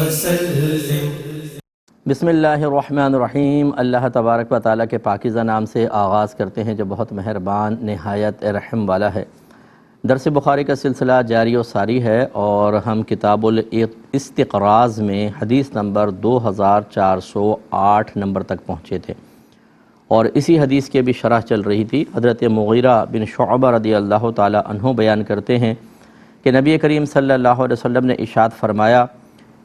وسلم۔ بسم اللہ الرحمن الرحیم۔ اللہ تبارک و تعالیٰ کے پاکیزہ نام سے آغاز کرتے ہیں جو بہت مہربان نہایت رحم والا ہے۔ درس بخاری کا سلسلہ جاری و ساری ہے اور ہم کتاب الاستقراض میں حدیث نمبر 2408 نمبر تک پہنچے تھے، اور اسی حدیث کے بھی شرح چل رہی تھی۔ حضرت مغیرہ بن شعبہ رضی اللہ تعالی عنہ بیان کرتے ہیں کہ نبی کریم صلی اللہ علیہ وسلم نے ارشاد فرمایا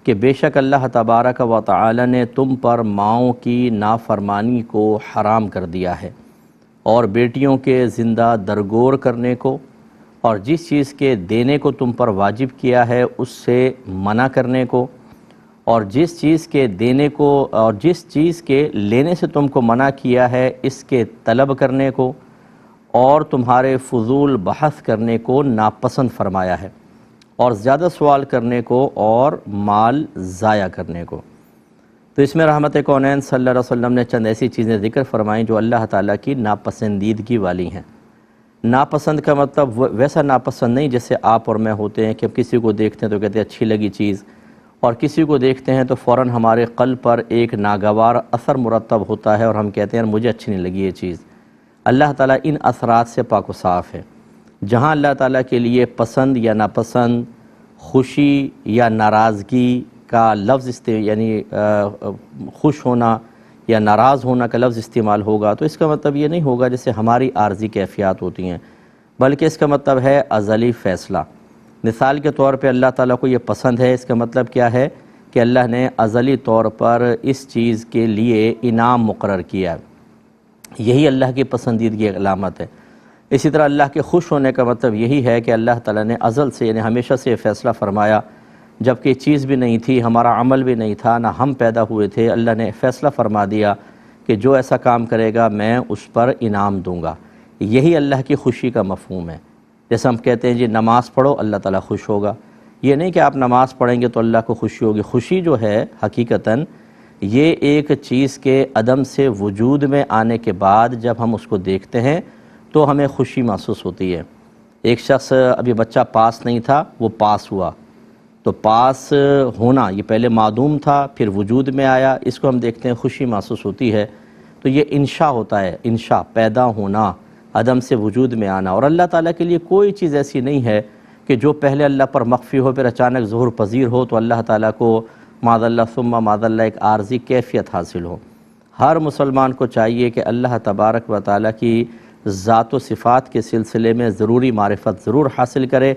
کہ بے شک اللہ تبارک و تعالی نے تم پر ماؤں کی نافرمانی کو حرام کر دیا ہے، اور بیٹیوں کے زندہ درگور کرنے کو، اور جس چیز کے دینے کو تم پر واجب کیا ہے اس سے منع کرنے کو، اور جس چیز کے دینے کو اور جس چیز کے لینے سے تم کو منع کیا ہے اس کے طلب کرنے کو، اور تمہارے فضول بحث کرنے کو ناپسند فرمایا ہے، اور زیادہ سوال کرنے کو اور مال ضائع کرنے کو۔ تو اس میں رحمت کونین صلی اللہ علیہ وسلم نے چند ایسی چیزیں ذکر فرمائیں جو اللہ تعالیٰ کی ناپسندیدگی والی ہیں۔ ناپسند کا مطلب ویسا ناپسند نہیں جیسے آپ اور میں ہوتے ہیں کہ ہم کسی کو دیکھتے ہیں تو کہتے ہیں اچھی لگی چیز، اور کسی کو دیکھتے ہیں تو فوراً ہمارے قلب پر ایک ناگوار اثر مرتب ہوتا ہے اور ہم کہتے ہیں مجھے اچھی نہیں لگی یہ چیز۔ اللہ تعالیٰ ان اثرات سے پاک و صاف ہے۔ جہاں اللہ تعالیٰ کے لیے پسند یا ناپسند، خوشی یا ناراضگی کا لفظ یعنی خوش ہونا یا ناراض ہونا کا لفظ استعمال ہوگا تو اس کا مطلب یہ نہیں ہوگا جیسے ہماری عارضی کیفیات ہوتی ہیں، بلکہ اس کا مطلب ہے ازلی فیصلہ۔ مثال کے طور پہ اللہ تعالیٰ کو یہ پسند ہے، اس کا مطلب کیا ہے کہ اللہ نے ازلی طور پر اس چیز کے لیے انعام مقرر کیا ہے، یہی اللہ کی پسندیدگی علامت ہے۔ اسی طرح اللہ کے خوش ہونے کا مطلب یہی ہے کہ اللہ تعالیٰ نے ازل سے یعنی ہمیشہ سے یہ فیصلہ فرمایا، جب کہ چیز بھی نہیں تھی، ہمارا عمل بھی نہیں تھا، نہ ہم پیدا ہوئے تھے، اللہ نے فیصلہ فرما دیا کہ جو ایسا کام کرے گا میں اس پر انعام دوں گا۔ یہی اللہ کی خوشی کا مفہوم ہے۔ جیسے ہم کہتے ہیں جی نماز پڑھو اللہ تعالیٰ خوش ہوگا، یہ نہیں کہ آپ نماز پڑھیں گے تو اللہ کو خوشی ہوگی۔ خوشی جو ہے حقیقتاً یہ ایک چیز کے عدم سے وجود میں آنے کے بعد جب ہم اس کو دیکھتے ہیں تو ہمیں خوشی محسوس ہوتی ہے۔ ایک شخص ابھی بچہ پاس نہیں تھا، وہ پاس ہوا، تو پاس ہونا یہ پہلے معدوم تھا پھر وجود میں آیا، اس کو ہم دیکھتے ہیں خوشی محسوس ہوتی ہے۔ تو یہ انشاء ہوتا ہے، انشاء پیدا ہونا، عدم سے وجود میں آنا۔ اور اللہ تعالیٰ کے لیے کوئی چیز ایسی نہیں ہے کہ جو پہلے اللہ پر مخفی ہو پھر اچانک ظہور پذیر ہو تو اللہ تعالیٰ کو معاذ اللہ ثم معاذ اللہ ایک عارضی کیفیت حاصل ہو۔ ہر مسلمان کو چاہیے کہ اللہ تبارک و تعالیٰ کی ذات و صفات کے سلسلے میں ضروری معرفت ضرور حاصل کرے،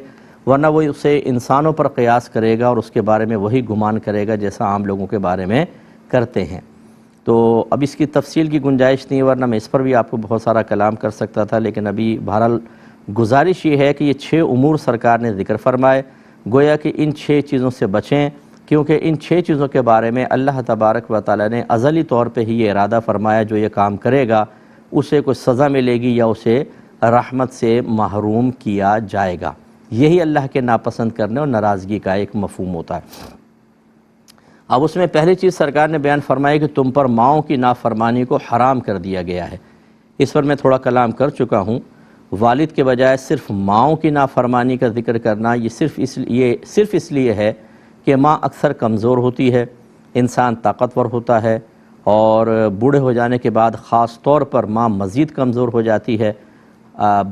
ورنہ وہ اسے انسانوں پر قیاس کرے گا اور اس کے بارے میں وہی گمان کرے گا جیسا عام لوگوں کے بارے میں کرتے ہیں۔ تو اب اس کی تفصیل کی گنجائش نہیں، ورنہ میں اس پر بھی آپ کو بہت سارا کلام کر سکتا تھا، لیکن ابھی بہرحال گزارش یہ ہے کہ یہ 6 امور سرکار نے ذکر فرمائے، گویا کہ ان 6 چیزوں سے بچیں، کیونکہ ان 6 چیزوں کے بارے میں اللہ تبارک و تعالیٰ نے ازلی طور پہ ہی یہ ارادہ فرمایا جو یہ کام کرے گا اسے کوئی سزا ملے گی یا اسے رحمت سے محروم کیا جائے گا۔ یہی اللہ کے ناپسند کرنے اور ناراضگی کا ایک مفہوم ہوتا ہے۔ اب اس میں پہلی چیز سرکار نے بیان فرمائی کہ تم پر ماؤں کی نافرمانی کو حرام کر دیا گیا ہے۔ اس پر میں تھوڑا کلام کر چکا ہوں۔ والد کے بجائے صرف ماؤں کی نافرمانی کا ذکر کرنا یہ صرف اس لیے ہے کہ ماں اکثر کمزور ہوتی ہے، انسان طاقتور ہوتا ہے، اور بوڑھے ہو جانے کے بعد خاص طور پر ماں مزید کمزور ہو جاتی ہے۔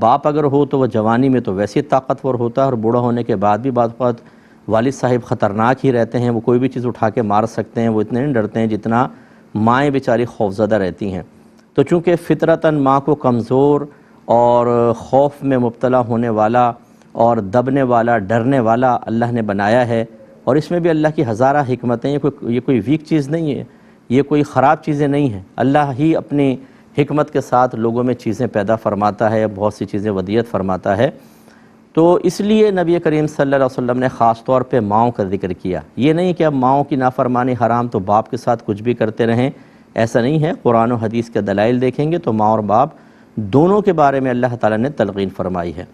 باپ اگر ہو تو وہ جوانی میں تو ویسے طاقتور ہوتا ہے، اور بوڑھا ہونے کے بعد بھی بعض اوقات والد صاحب خطرناک ہی رہتے ہیں، وہ کوئی بھی چیز اٹھا کے مار سکتے ہیں، وہ اتنے نہیں ڈرتے ہیں جتنا مائیں بیچاری خوفزدہ رہتی ہیں۔ تو چونکہ فطرتاً ماں کو کمزور اور خوف میں مبتلا ہونے والا اور دبنے والا ڈرنے والا اللہ نے بنایا ہے، اور اس میں بھی اللہ کی ہزارہ حکمتیں، یہ کوئی ویک چیز نہیں ہے، یہ کوئی خراب چیزیں نہیں ہیں۔ اللہ ہی اپنی حکمت کے ساتھ لوگوں میں چیزیں پیدا فرماتا ہے، بہت سی چیزیں ودیعت فرماتا ہے۔ تو اس لیے نبی کریم صلی اللہ علیہ وسلم نے خاص طور پہ ماؤں کا ذکر کیا۔ یہ نہیں کہ اب ماؤں کی نافرمانی حرام تو باپ کے ساتھ کچھ بھی کرتے رہیں، ایسا نہیں ہے۔ قرآن و حدیث کے دلائل دیکھیں گے تو ماں اور باپ دونوں کے بارے میں اللہ تعالیٰ نے تلقین فرمائی ہے،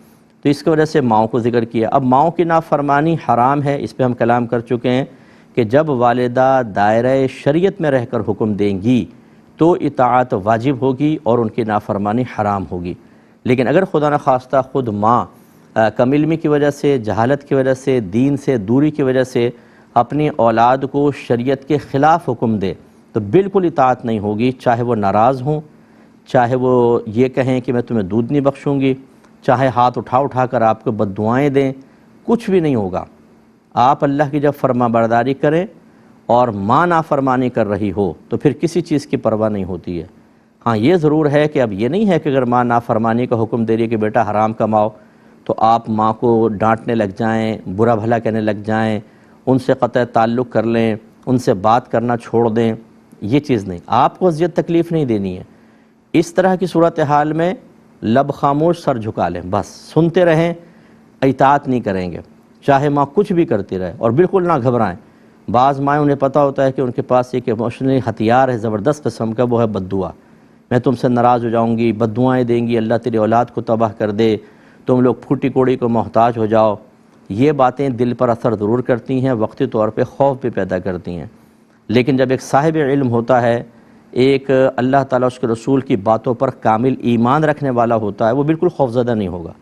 تو اس کی وجہ سے ماؤں کو ذکر کیا۔ اب ماؤں کی نافرمانی حرام ہے، اس پہ ہم کلام کر چکے ہیں کہ جب والدہ دائرہ شریعت میں رہ کر حکم دیں گی تو اطاعت واجب ہوگی اور ان کی نافرمانی حرام ہوگی۔ لیکن اگر خدا نخواستہ خود ماں کم علمی کی وجہ سے، جہالت کی وجہ سے، دین سے دوری کی وجہ سے اپنی اولاد کو شریعت کے خلاف حکم دے تو بالکل اطاعت نہیں ہوگی، چاہے وہ ناراض ہوں، چاہے وہ یہ کہیں کہ میں تمہیں دودھ نہیں بخشوں گی، چاہے ہاتھ اٹھا کر آپ کو بد دعائیں دیں، کچھ بھی نہیں ہوگا۔ آپ اللہ کی جب فرما برداری کریں اور ماں نافرمانی کر رہی ہو تو پھر کسی چیز کی پرواہ نہیں ہوتی ہے۔ ہاں یہ ضرور ہے کہ اب یہ نہیں ہے کہ اگر ماں نافرمانی کا حکم دے رہی ہے کہ بیٹا حرام کماؤ تو آپ ماں کو ڈانٹنے لگ جائیں، برا بھلا کہنے لگ جائیں، ان سے قطع تعلق کر لیں، ان سے بات کرنا چھوڑ دیں، یہ چیز نہیں، آپ کو اذیت تکلیف نہیں دینی ہے۔ اس طرح کی صورتحال میں لب خاموش سر جھکا لیں، بس سنتے رہیں، اطاعت نہیں کریں گے، چاہے ماں کچھ بھی کرتی رہے، اور بالکل نہ گھبرائیں۔ بعض مائیں انہیں پتہ ہوتا ہے کہ ان کے پاس ایک ایموشنلی ہتھیار ہے زبردست قسم کا، وہ ہے بد دعا۔ میں تم سے ناراض ہو جاؤں گی، بد دعائیں دیں گی، اللہ تیری اولاد کو تباہ کر دے، تم لوگ پھوٹی کوڑی کو محتاج ہو جاؤ۔ یہ باتیں دل پر اثر ضرور کرتی ہیں، وقتی طور پہ خوف بھی پیدا کرتی ہیں، لیکن جب ایک صاحب علم ہوتا ہے، ایک اللہ تعالیٰ اس کے رسول کی باتوں پر کامل ایمان رکھنے والا ہوتا ہے، وہ بالکل خوفزدہ نہیں ہوگا۔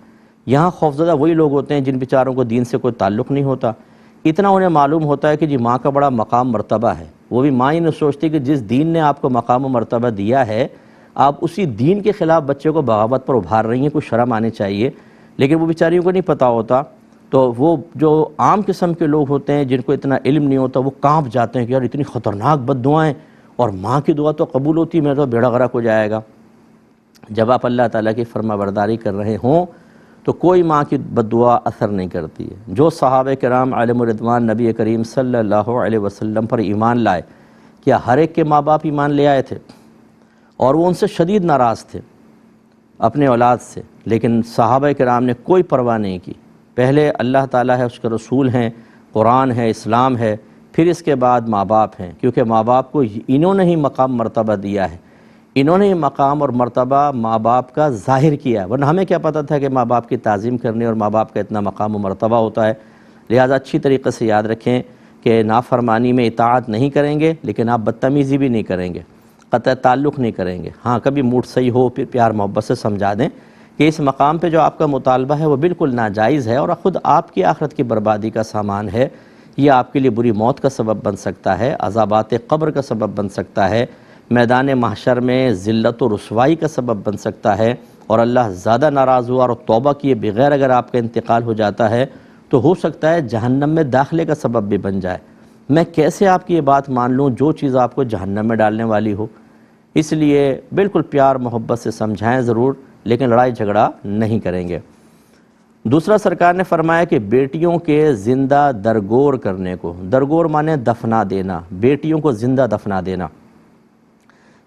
یہاں خوفزدہ وہی لوگ ہوتے ہیں جن بیچاروں کو دین سے کوئی تعلق نہیں ہوتا، اتنا انہیں معلوم ہوتا ہے کہ جی ماں کا بڑا مقام مرتبہ ہے، وہ بھی ماں ہی نہیں سوچتی کہ جس دین نے آپ کو مقام و مرتبہ دیا ہے آپ اسی دین کے خلاف بچے کو بغاوت پر ابھار رہی ہیں، کوئی شرم آنی چاہیے، لیکن وہ بیچاریوں کو نہیں پتہ ہوتا۔ تو وہ جو عام قسم کے لوگ ہوتے ہیں جن کو اتنا علم نہیں ہوتا، وہ کانپ جاتے ہیں کہ یار اتنی خطرناک بد دعائیں، اور ماں کی دعا تو قبول ہوتی ہے، میرا تو بیڑا غرق ہو جائے گا۔ جب آپ اللہ تعالیٰ کی فرما برداری کر رہے ہوں تو کوئی ماں کی بد دعا اثر نہیں کرتی ہے۔ جو صحابہ کرام علیہم الرضوان نبی کریم صلی اللہ علیہ وسلم پر ایمان لائے، کیا ہر ایک کے ماں باپ ایمان لے آئے تھے؟ اور وہ ان سے شدید ناراض تھے اپنے اولاد سے، لیکن صحابہ کرام نے کوئی پرواہ نہیں کی۔ پہلے اللہ تعالیٰ ہے، اس کے رسول ہیں، قرآن ہے، اسلام ہے، پھر اس کے بعد ماں باپ ہیں، کیونکہ ماں باپ کو انہوں نے ہی مقام مرتبہ دیا ہے، انہوں نے ہی مقام اور مرتبہ ماں باپ کا ظاہر کیا ہے، ورنہ ہمیں کیا پتہ تھا کہ ماں باپ کی تعظیم کرنی اور ماں باپ کا اتنا مقام و مرتبہ ہوتا ہے۔ لہٰذا اچھی طریقے سے یاد رکھیں کہ نافرمانی میں اطاعت نہیں کریں گے، لیکن آپ بدتمیزی بھی نہیں کریں گے، قطع تعلق نہیں کریں گے۔ ہاں کبھی موڈ صحیح ہو پھر پیار محبت سے سمجھا دیں کہ اس مقام پہ جو آپ کا مطالبہ ہے وہ بالکل ناجائز ہے اور خود آپ کی آخرت کی بربادی کا سامان ہے، یہ آپ کے لیے بری موت کا سبب بن سکتا ہے، عذابات قبر کا سبب بن سکتا ہے، میدان محشر میں ذلت و رسوائی کا سبب بن سکتا ہے، اور اللہ زیادہ ناراض ہوا اور توبہ کیے بغیر اگر آپ کا انتقال ہو جاتا ہے تو ہو سکتا ہے جہنم میں داخلے کا سبب بھی بن جائے۔ میں کیسے آپ کی یہ بات مان لوں جو چیز آپ کو جہنم میں ڈالنے والی ہو؟ اس لیے بالکل پیار محبت سے سمجھائیں ضرور، لیکن لڑائی جھگڑا نہیں کریں گے۔ دوسرا سرکار نے فرمایا کہ بیٹیوں کے زندہ درگور کرنے کو، درگور مانے دفنا دینا، بیٹیوں کو زندہ دفنا دینا،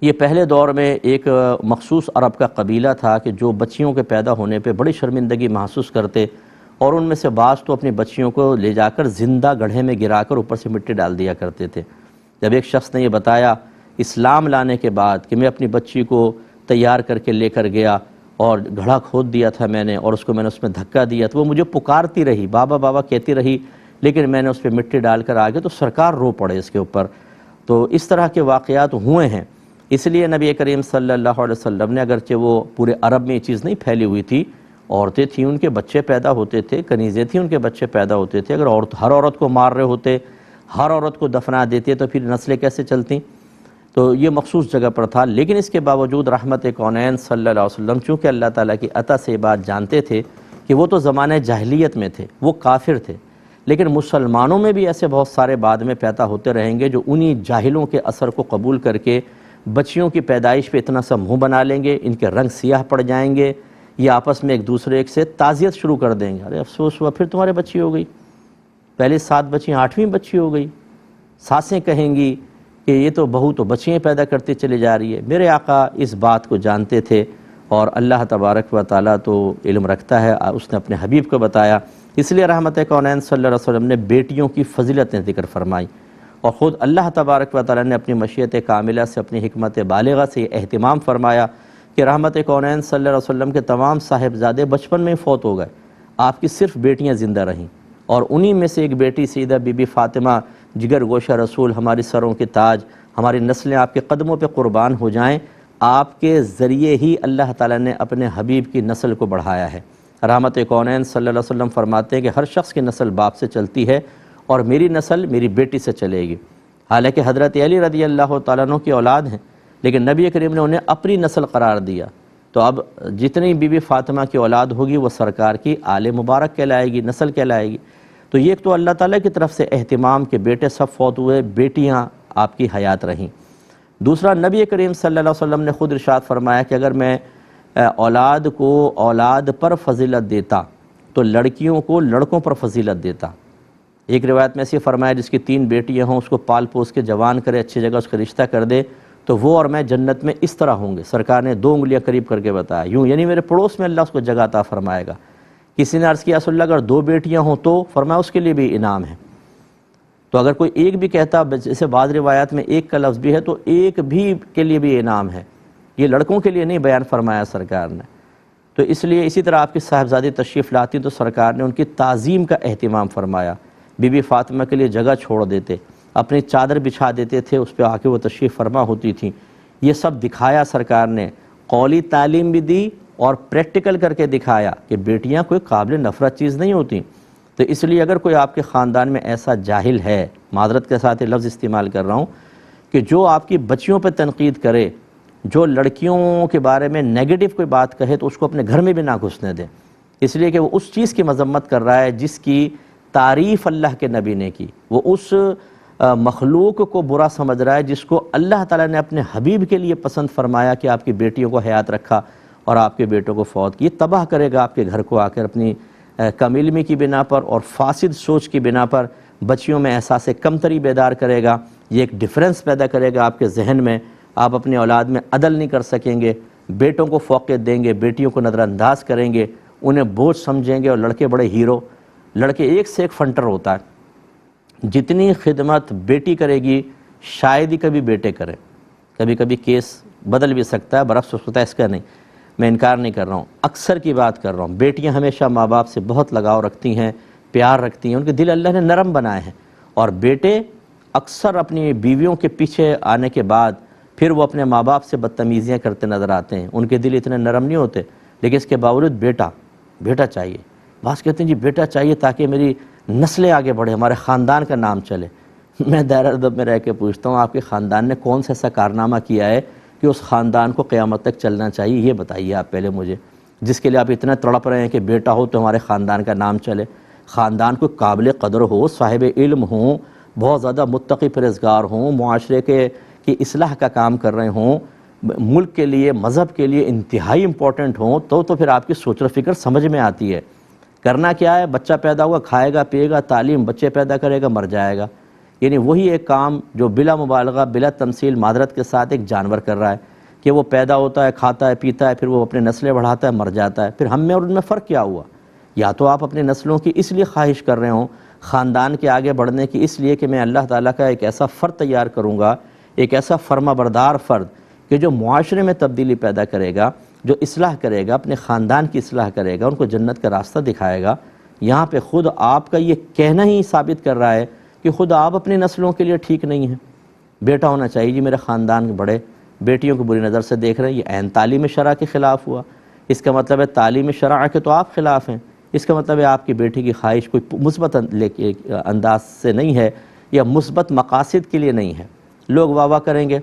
یہ پہلے دور میں ایک مخصوص عرب کا قبیلہ تھا کہ جو بچیوں کے پیدا ہونے پہ بڑی شرمندگی محسوس کرتے، اور ان میں سے بعض تو اپنی بچیوں کو لے جا کر زندہ گڑھے میں گرا کر اوپر سے مٹی ڈال دیا کرتے تھے۔ جب ایک شخص نے یہ بتایا اسلام لانے کے بعد کہ میں اپنی بچی کو تیار کر کے لے کر گیا اور گڑھا کھود دیا تھا میں نے، اور اس کو میں نے اس میں دھکا دیا، تو وہ مجھے پکارتی رہی، بابا بابا کہتی رہی، لیکن میں نے اس پہ مٹی ڈال کر آگے، تو سرکار رو پڑے اس کے اوپر۔ تو اس طرح کے واقعات ہوئے ہیں، اس لیے نبی کریم صلی اللہ علیہ وسلم نے، اگرچہ وہ پورے عرب میں یہ چیز نہیں پھیلی ہوئی تھی، عورتیں تھیں ان کے بچے پیدا ہوتے تھے، کنیزیں تھیں ان کے بچے پیدا ہوتے تھے، اگر ہر عورت کو مار رہے ہوتے، ہر عورت کو دفنا دیتے تو پھر نسلیں کیسے چلتیں؟ تو یہ مخصوص جگہ پر تھا، لیکن اس کے باوجود رحمت کونین صلی اللہ علیہ وسلم چونکہ اللہ تعالیٰ کی عطا سے یہ بات جانتے تھے کہ وہ تو زمانہ جاہلیت میں تھے، وہ کافر تھے، لیکن مسلمانوں میں بھی ایسے بہت سارے بعد میں پیدا ہوتے رہیں گے جو انہی جاہلوں کے اثر کو قبول کر کے بچیوں کی پیدائش پہ اتنا سا منہ بنا لیں گے، ان کے رنگ سیاہ پڑ جائیں گے، یہ آپس میں ایک دوسرے سے تعزیت شروع کر دیں گے، ارے افسوس ہوا پھر تمہارے بچی ہو گئی، پہلے 7 بچیاں 8ویں بچی ہو گئی۔ ساسیں کہیں گی کہ یہ تو بہو تو بچیاں پیدا کرتے چلے جا رہی ہے۔ میرے آقا اس بات کو جانتے تھے، اور اللہ تبارک و تعالیٰ تو علم رکھتا ہے، اس نے اپنے حبیب کو بتایا، اس لیے رحمت کونین صلی اللہ علیہ وسلم نے بیٹیوں کی فضیلتیں ذکر فرمائی، اور خود اللہ تبارک و تعالیٰ نے اپنی مشیت کاملہ سے، اپنی حکمت بالغہ سے یہ اہتمام فرمایا کہ رحمت کونین صلی اللہ علیہ وسلم کے تمام صاحبزادے بچپن میں ہی فوت ہو گئے، آپ کی صرف بیٹیاں زندہ رہیں، اور انہی میں سے ایک بیٹی سیدہ بی بی فاطمہ جگر گوشہ رسول، ہماری سروں کے تاج، ہماری نسلیں آپ کے قدموں پہ قربان ہو جائیں، آپ کے ذریعے ہی اللہ تعالیٰ نے اپنے حبیب کی نسل کو بڑھایا ہے۔ رحمت کونین صلی اللہ علیہ وسلم فرماتے ہیں کہ ہر شخص کی نسل باپ سے چلتی ہے، اور میری نسل میری بیٹی سے چلے گی۔ حالانکہ حضرت علی رضی اللہ تعالیٰ عنہ کی اولاد ہیں، لیکن نبی کریم نے انہیں اپنی نسل قرار دیا۔ تو اب جتنی بی بی فاطمہ کی اولاد ہوگی وہ سرکار کی آل مبارک کہلائے گی، نسل کہلائے گی۔ تو یہ ایک تو اللہ تعالیٰ کی طرف سے اہتمام کہ بیٹے سب فوت ہوئے، بیٹیاں آپ کی حیات رہیں۔ دوسرا، نبی کریم صلی اللہ علیہ وسلم نے خود ارشاد فرمایا کہ اگر میں اولاد کو اولاد پر فضیلت دیتا تو لڑکیوں کو لڑکوں پر فضیلت دیتا۔ ایک روایت میں ایسے فرمایا جس کی 3 بیٹیاں ہوں اس کو پال پوس کے جوان کرے، اچھی جگہ اس کا رشتہ کر دے تو وہ اور میں جنت میں اس طرح ہوں گے۔ سرکار نے 2 انگلیاں قریب کر کے بتایا، یوں یعنی میرے پڑوس میں اللہ اس کو جگہ عطا فرمائے گا۔ کسی نے عرض کیا رسول اللہ اگر 2 بیٹیاں ہوں تو فرمایا اس کے لیے بھی انعام ہے۔ تو اگر کوئی ایک بھی کہتا، جیسے بعض روایات میں ایک کا لفظ بھی ہے، تو ایک بھی کے لیے بھی انعام ہے۔ یہ لڑکوں کے لیے نہیں بیان فرمایا سرکار نے۔ تو اس لیے اسی طرح آپ کی صاحبزادی تشریف لاتی تو سرکار نے ان کی تعظیم کا اہتمام فرمایا۔ بی بی فاطمہ کے لیے جگہ چھوڑ دیتے، اپنی چادر بچھا دیتے تھے، اس پہ آ کے وہ تشریف فرما ہوتی تھیں۔ یہ سب دکھایا سرکار نے، قولی تعلیم بھی دی اور پریکٹیکل کر کے دکھایا کہ بیٹیاں کوئی قابل نفرت چیز نہیں ہوتی۔ تو اس لیے اگر کوئی آپ کے خاندان میں ایسا جاہل ہے، معذرت کے ساتھ یہ لفظ استعمال کر رہا ہوں، کہ جو آپ کی بچیوں پہ تنقید کرے، جو لڑکیوں کے بارے میں نیگیٹو کوئی بات کہے تو اس کو اپنے گھر میں بھی نہ گھسنے دیں، اس لیے کہ وہ اس چیز کی مذمت کر رہا ہے جس کی تعریف اللہ کے نبی نے کی۔ وہ اس مخلوق کو برا سمجھ رہا ہے جس کو اللہ تعالیٰ نے اپنے حبیب کے لیے پسند فرمایا کہ آپ کی بیٹیوں کو حیات رکھا اور آپ کے بیٹوں کو فوت کی۔ یہ تباہ کرے گا آپ کے گھر کو آ کر اپنی کم علمی کی بنا پر اور فاسد سوچ کی بنا پر، بچیوں میں احساس کمتری بیدار کرے گا۔ یہ ایک ڈیفرنس پیدا کرے گا آپ کے ذہن میں، آپ اپنی اولاد میں عدل نہیں کر سکیں گے، بیٹوں کو فوقیت دیں گے، بیٹیوں کو نظر انداز کریں گے، انہیں بوجھ سمجھیں گے، اور لڑکے بڑے ہیرو۔ لڑکے ایک سے ایک فنٹر ہوتا ہے، جتنی خدمت بیٹی کرے گی شاید ہی کبھی بیٹے کریں۔ کبھی کبھی کیس بدل بھی سکتا ہے، برعکس ہوتا ہے، اس کا نہیں، میں انکار نہیں کر رہا ہوں، اکثر کی بات کر رہا ہوں۔ بیٹیاں ہمیشہ ماں باپ سے بہت لگاؤ رکھتی ہیں، پیار رکھتی ہیں، ان کے دل اللہ نے نرم بنائے ہیں، اور بیٹے اکثر اپنی بیویوں کے پیچھے آنے کے بعد پھر وہ اپنے ماں باپ سے بدتمیزیاں کرتے نظر آتے ہیں، ان کے دل اتنے نرم نہیں ہوتے، لیکن اس کے باوجود بیٹا چاہیے۔ بعض کہتے ہیں جی بیٹا چاہیے تاکہ میری نسلیں آگے بڑھے، ہمارے خاندان کا نام چلے۔ میں دائرہ ادب میں رہ کے پوچھتا ہوں، آپ کے خاندان نے کون سا ایسا کارنامہ کیا ہے کہ اس خاندان کو قیامت تک چلنا چاہیے؟ یہ بتائیے آپ پہلے مجھے، جس کے لیے آپ اتنا تڑپ رہے ہیں کہ بیٹا ہو تو ہمارے خاندان کا نام چلے۔ خاندان کو قابل قدر ہو، صاحب علم ہوں، بہت زیادہ متقی پرہیزگار ہوں، معاشرے کی اصلاح کا کام کر رہے ہوں، ملک کے لیے مذہب کے لیے انتہائی امپورٹنٹ ہوں، تو پھر آپ کی سوچ و فکر سمجھ میں آتی ہے۔ کرنا کیا ہے؟ بچہ پیدا ہوا، کھائے گا پیے گا، تعلیم بچے پیدا کرے گا، مر جائے گا۔ یعنی وہی ایک کام جو بلا مبالغہ بلا تمثیل معذرت کے ساتھ ایک جانور کر رہا ہے کہ وہ پیدا ہوتا ہے، کھاتا ہے پیتا ہے، پھر وہ اپنے نسلیں بڑھاتا ہے، مر جاتا ہے۔ پھر ہم میں اور ان میں فرق کیا ہوا؟ یا تو آپ اپنی نسلوں کی اس لیے خواہش کر رہے ہوں، خاندان کے آگے بڑھنے کی اس لیے کہ میں اللہ تعالیٰ کا ایک ایسا فرد تیار کروں گا، ایک ایسا فرما بردار فرد کہ جو معاشرے میں تبدیلی پیدا کرے گا، جو اصلاح کرے گا، اپنے خاندان کی اصلاح کرے گا، ان کو جنت کا راستہ دکھائے گا۔ یہاں پہ خود آپ کا یہ کہنا ہی ثابت کر رہا ہے کہ خود آپ اپنی نسلوں کے لیے ٹھیک نہیں ہیں۔ بیٹا ہونا چاہیے جی میرے خاندان کے بڑے، بیٹیوں کو بری نظر سے دیکھ رہے ہیں، یہ عین تعلیم شرع کے خلاف ہوا۔ اس کا مطلب ہے تعلیم شرع کے تو آپ خلاف ہیں، اس کا مطلب ہے آپ کی بیٹی کی خواہش کوئی مثبت انداز سے نہیں ہے یا مثبت مقاصد کے لیے نہیں ہے۔ لوگ واہ واہ کریں گے،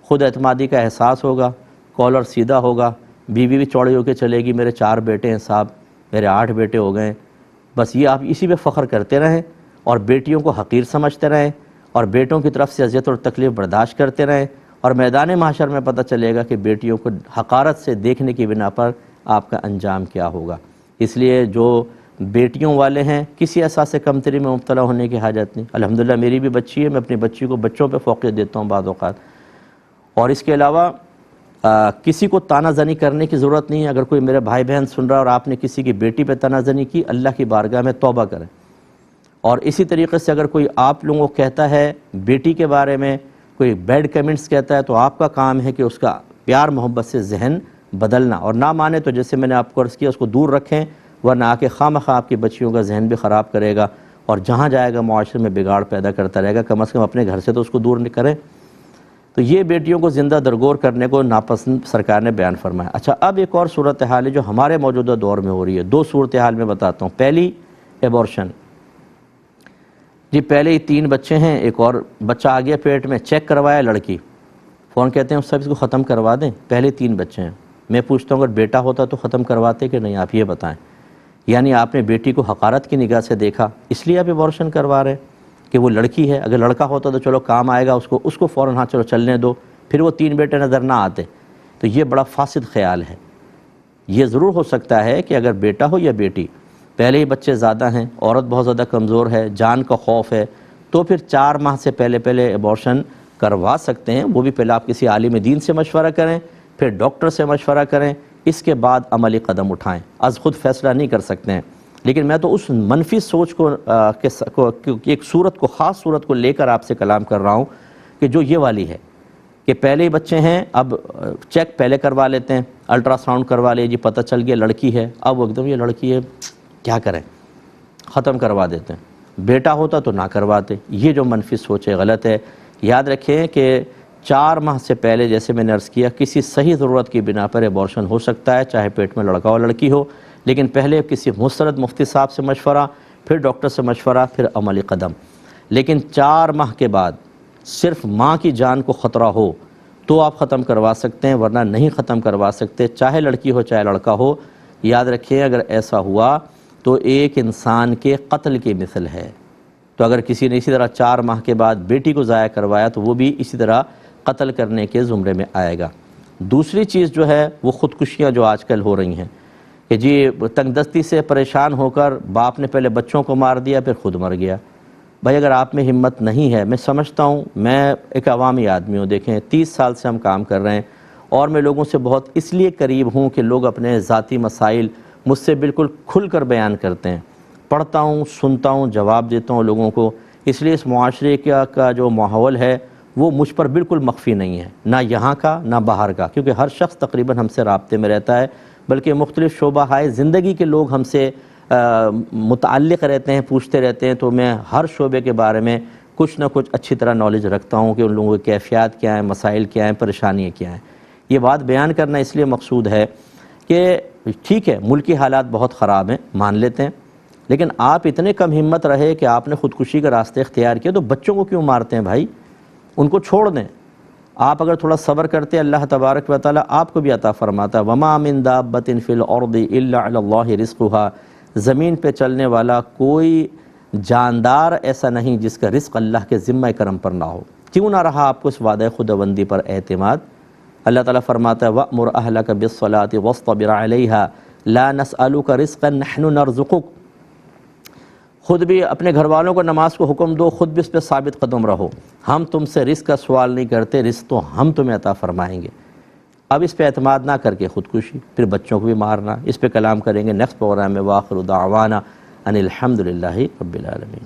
خود اعتمادی کا احساس ہوگا، کالر سیدھا ہوگا، بیوی بھی چوڑی ہو کے چلے گی، میرے 4 بیٹے ہیں صاحب، میرے 8 بیٹے ہو گئے۔ بس یہ آپ اسی پہ فخر کرتے رہیں اور بیٹیوں کو حقیر سمجھتے رہیں اور بیٹوں کی طرف سے اذیت اور تکلیف برداشت کرتے رہیں، اور میدان محشر میں پتہ چلے گا کہ بیٹیوں کو حقارت سے دیکھنے کی بنا پر آپ کا انجام کیا ہوگا۔ اس لیے جو بیٹیوں والے ہیں کسی احساس کمتری میں مبتلا ہونے کی حاجت نہیں۔ الحمدللہ میری بھی بچی ہے، میں اپنی بچی کو بچوں پہ فوقیت دیتا ہوں بعض اوقات۔ اور اس کے علاوہ کسی کو تانہ زنی کرنے کی ضرورت نہیں ہے۔ اگر کوئی میرے بھائی بہن سن رہا اور آپ نے کسی کی بیٹی پہ تانہ زنی کی، اللہ کی بارگاہ میں توبہ کریں۔ اور اسی طریقے سے اگر کوئی آپ لوگوں کو کہتا ہے بیٹی کے بارے میں کوئی بیڈ کمنٹس کہتا ہے، تو آپ کا کام ہے کہ اس کا پیار محبت سے ذہن بدلنا، اور نہ مانے تو جیسے میں نے آپ کو عرض کیا اس کو دور رکھیں، ورنہ آ کے خواہ مخواہ آپ کی بچیوں کا ذہن بھی خراب کرے گا، اور جہاں جائے گا معاشرے میں بگاڑ پیدا کرتا رہے گا۔ کم از کم اپنے گھر سے تو اس کو دور نہ کریں۔ تو یہ بیٹیوں کو زندہ درگور کرنے کو ناپسند سرکار نے بیان فرمایا۔ اچھا، اب ایک اور صورتحال ہے جو ہمارے موجودہ دور میں ہو رہی ہے۔ 2 صورتحال میں بتاتا ہوں۔ پہلی، ایبورشن، جی پہلے ہی 3 بچے ہیں، ایک اور بچہ آ گیا پیٹ میں، چیک کروایا لڑکی، فون کہتے ہیں سب اس کو ختم کروا دیں، پہلے 3 بچے ہیں۔ میں پوچھتا ہوں اگر بیٹا ہوتا تو ختم کرواتے کہ نہیں، آپ یہ بتائیں۔ یعنی آپ نے بیٹی کو حقارت کی نگاہ سے دیکھا، اس لیے آپ ابورشن کروا رہے ہیں کہ وہ لڑکی ہے، اگر لڑکا ہوتا تو چلو کام آئے گا اس کو فوراً ہاں چلو چلنے دو، پھر وہ 3 بیٹے نظر نہ آتے۔ تو یہ بڑا فاسد خیال ہے۔ یہ ضرور ہو سکتا ہے کہ اگر بیٹا ہو یا بیٹی، پہلے ہی بچے زیادہ ہیں، عورت بہت زیادہ کمزور ہے، جان کا خوف ہے، تو پھر 4 ماہ سے پہلے ابورشن کروا سکتے ہیں۔ وہ بھی پہلے آپ کسی عالم دین سے مشورہ کریں، پھر ڈاکٹر سے مشورہ کریں، اس کے بعد عملی قدم اٹھائیں۔ از خود فیصلہ نہیں کر سکتے ہیں۔ لیکن میں تو اس منفی سوچ کو ایک صورت کو، خاص صورت کو لے کر آپ سے کلام کر رہا ہوں کہ جو یہ والی ہے کہ پہلے ہی بچے ہیں، اب چیک پہلے کروا لیتے ہیں، الٹرا ساؤنڈ کروا لے جی پتہ چل گیا لڑکی ہے، اب وہ ایک دم یہ لڑکی ہے کیا کریں، ختم کروا دیتے ہیں۔ بیٹا ہوتا تو نہ کرواتے۔ یہ جو منفی سوچ ہے غلط ہے۔ یاد رکھیں کہ 4 ماہ سے پہلے، جیسے میں نے عرض کیا، کسی صحیح ضرورت کی بنا پر ابورشن ہو سکتا ہے، چاہے پیٹ میں لڑکا ہو لڑکی ہو، لیکن پہلے کسی مستند مفتی صاحب سے مشورہ، پھر ڈاکٹر سے مشورہ، پھر عملی قدم۔ لیکن 4 ماہ کے بعد صرف ماں کی جان کو خطرہ ہو تو آپ ختم کروا سکتے ہیں، ورنہ نہیں ختم کروا سکتے، چاہے لڑکی ہو چاہے لڑکا ہو۔ یاد رکھیں اگر ایسا ہوا تو ایک انسان کے قتل کی مثل ہے۔ تو اگر کسی نے اسی طرح 4 ماہ کے بعد بیٹی کو ضائع کروایا تو وہ بھی اسی طرح قتل کرنے کے زمرے میں آئے گا۔ دوسری چیز جو ہے وہ خودکشیاں جو آج کل ہو رہی ہیں کہ جی تنگ دستی سے پریشان ہو کر باپ نے پہلے بچوں کو مار دیا پھر خود مر گیا۔ بھائی اگر آپ میں ہمت نہیں ہے، میں سمجھتا ہوں، میں ایک عوامی آدمی ہوں، دیکھیں 30 سال سے ہم کام کر رہے ہیں اور میں لوگوں سے بہت اس لیے قریب ہوں کہ لوگ اپنے ذاتی مسائل مجھ سے بالکل کھل کر بیان کرتے ہیں، پڑھتا ہوں، سنتا ہوں، جواب دیتا ہوں لوگوں کو۔ اس لیے اس معاشرے کا جو ماحول ہے وہ مجھ پر بالکل مخفی نہیں ہے، نہ یہاں کا نہ باہر کا، کیونکہ ہر شخص تقریباً ہم سے رابطے میں رہتا ہے، بلکہ مختلف شعبہ ہائے زندگی کے لوگ ہم سے متعلق رہتے ہیں، پوچھتے رہتے ہیں، تو میں ہر شعبے کے بارے میں کچھ نہ کچھ اچھی طرح نالج رکھتا ہوں کہ ان لوگوں کی کیفیات کیا ہیں، مسائل کیا ہیں، پریشانیاں کیا ہیں۔ یہ بات بیان کرنا اس لیے مقصود ہے کہ ٹھیک ہے ملکی حالات بہت خراب ہیں، مان لیتے ہیں، لیکن آپ اتنے کم ہمت رہے کہ آپ نے خودکشی کا راستہ اختیار کیا، تو بچوں کو کیوں مارتے ہیں بھائی؟ ان کو چھوڑ دیں۔ آپ اگر تھوڑا صبر کرتے اللہ تبارک و تعالیٰ آپ کو بھی عطا فرماتا ہے۔ وَمَا مِن دَابَّةٍ فِي الْأَرْضِ إِلَّا عَلَى اللَّهِ رِزْقُهَا۔ زمین پہ چلنے والا کوئی جاندار ایسا نہیں جس کا رزق اللہ کے ذمہ کرم پر نہ ہو۔ کیوں نہ رہا آپ کو اس وعدہ خداوندی پر اعتماد؟ اللہ تعالیٰ فرماتا ہے وَأْمُرْ أَهْلَكَ بِالصَّلَاةِ وَاصْطَبِرْ عَلَيْهَا لَا نَسْأَلُكَ رِزْقًا نَحْنُ نَرْزُقُكَ۔ خود بھی اپنے گھر والوں کو نماز کو حکم دو، خود بھی اس پہ ثابت قدم رہو، ہم تم سے رزق کا سوال نہیں کرتے، رزق تو ہم تمہیں عطا فرمائیں گے۔ اب اس پہ اعتماد نہ کر کے خودکشی، پھر بچوں کو بھی مارنا، اس پہ کلام کریں گے نیکسٹ پروگرام میں۔ وآخر دعوانا ان الحمد للہ رب العالمین۔